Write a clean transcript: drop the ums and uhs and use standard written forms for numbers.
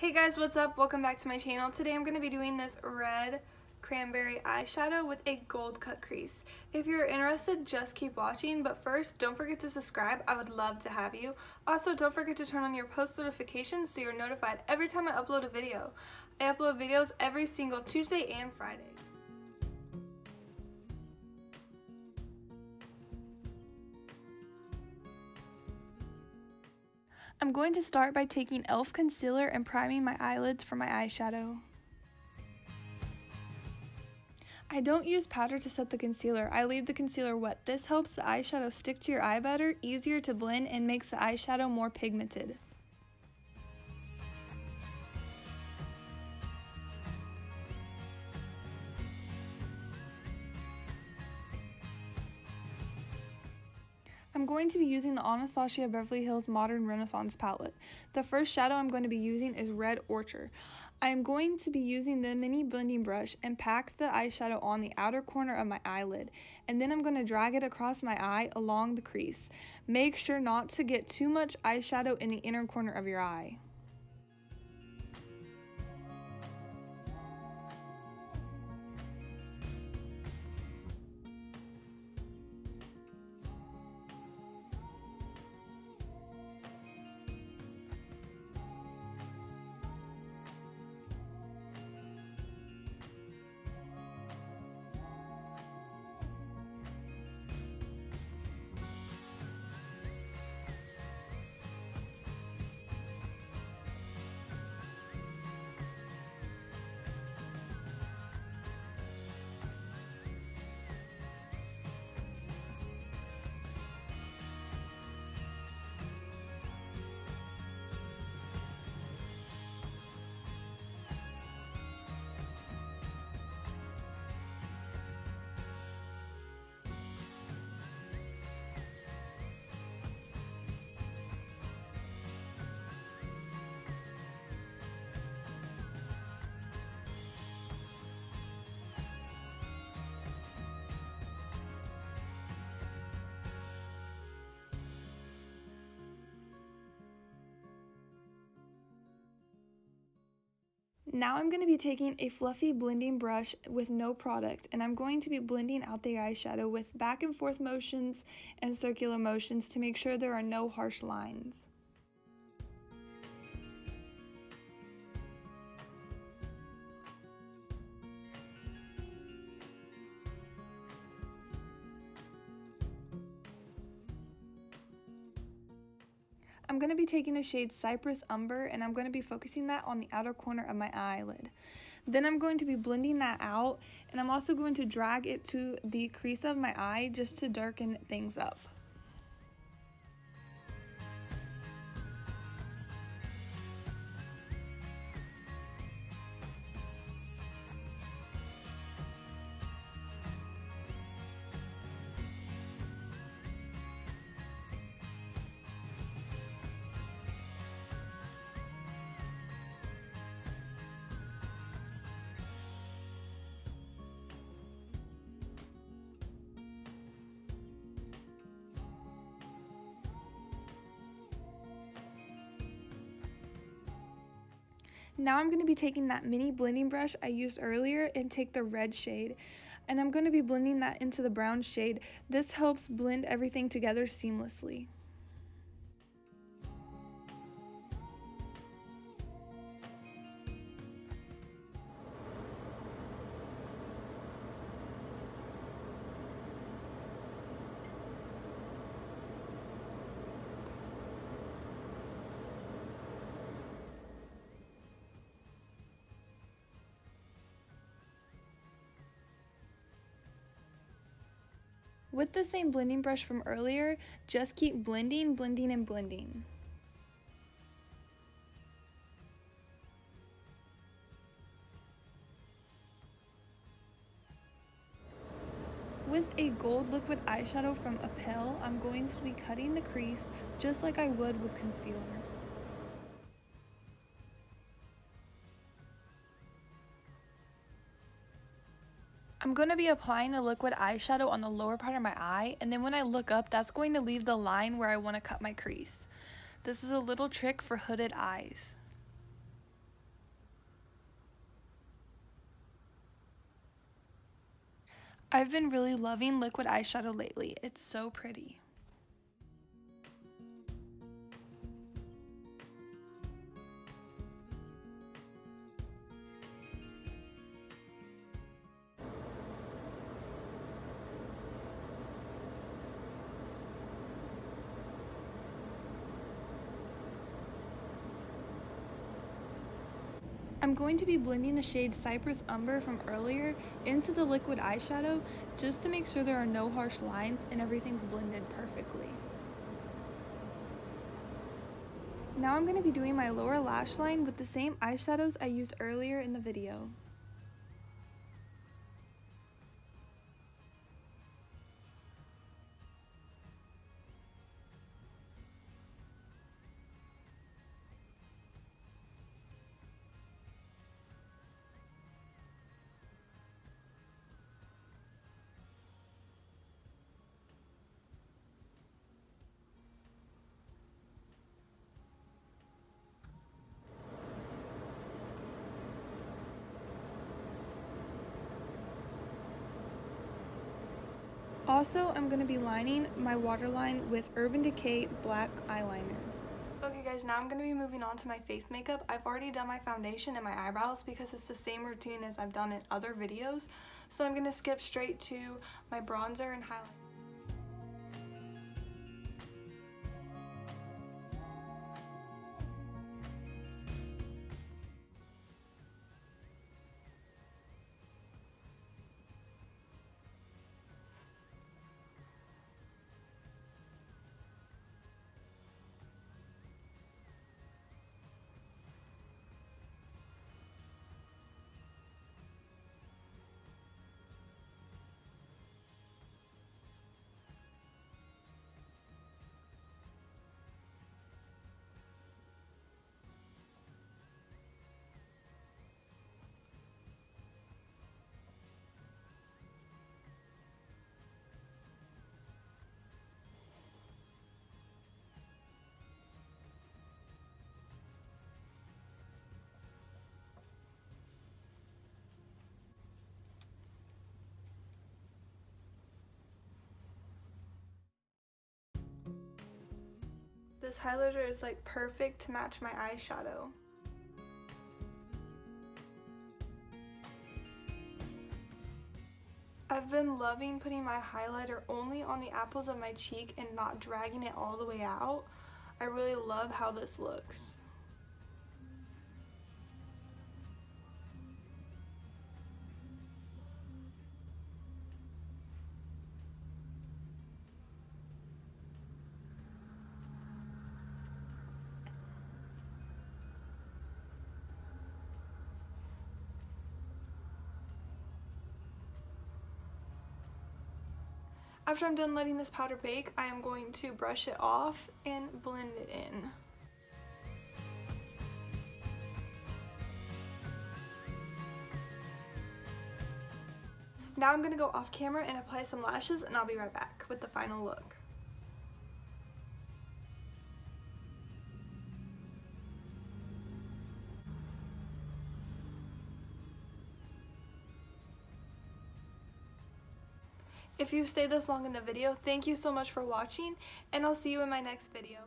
Hey guys, what's up? Welcome back to my channel. Today I'm going to be doing this red cranberry eyeshadow with a gold cut crease. If you're interested, just keep watching, but first don't forget to subscribe. I would love to have you. Also, don't forget to turn on your post notifications so you're notified every time I upload a video. I upload videos every single Tuesday and Friday. I'm going to start by taking e.l.f. concealer and priming my eyelids for my eyeshadow. I don't use powder to set the concealer. I leave the concealer wet. This helps the eyeshadow stick to your eye better, easier to blend, and makes the eyeshadow more pigmented. I'm going to be using the Anastasia Beverly Hills Modern Renaissance palette. The first shadow I'm going to be using is Red Orchard. I am going to be using the mini blending brush and pack the eyeshadow on the outer corner of my eyelid, and then I'm going to drag it across my eye along the crease. Make sure not to get too much eyeshadow in the inner corner of your eye. Now I'm going to be taking a fluffy blending brush with no product, and I'm going to be blending out the eyeshadow with back and forth motions and circular motions to make sure there are no harsh lines. I'm going to be taking the shade Cypress Umber, and I'm going to be focusing that on the outer corner of my eyelid. Then I'm going to be blending that out, and I'm also going to drag it to the crease of my eye just to darken things up. Now I'm going to be taking that mini blending brush I used earlier and take the red shade, and I'm going to be blending that into the brown shade. This helps blend everything together seamlessly. With the same blending brush from earlier, just keep blending, blending, and blending. With a gold liquid eyeshadow from EYESHADOW, I'm going to be cutting the crease just like I would with concealer. I'm going to be applying the liquid eyeshadow on the lower part of my eye, and then when I look up, that's going to leave the line where I want to cut my crease. This is a little trick for hooded eyes. I've been really loving liquid eyeshadow lately. It's so pretty. I'm going to be blending the shade Cypress Umber from earlier into the liquid eyeshadow just to make sure there are no harsh lines and everything's blended perfectly. Now I'm going to be doing my lower lash line with the same eyeshadows I used earlier in the video. Also, I'm going to be lining my waterline with Urban Decay black eyeliner. Okay guys, now I'm going to be moving on to my face makeup. I've already done my foundation and my eyebrows because it's the same routine as I've done in other videos. So I'm going to skip straight to my bronzer and highlight. This highlighter is like perfect to match my eyeshadow. I've been loving putting my highlighter only on the apples of my cheek and not dragging it all the way out. I really love how this looks. After I'm done letting this powder bake, I am going to brush it off and blend it in. Now I'm going to go off camera and apply some lashes, and I'll be right back with the final look. If you stayed this long in the video, thank you so much for watching, and I'll see you in my next video.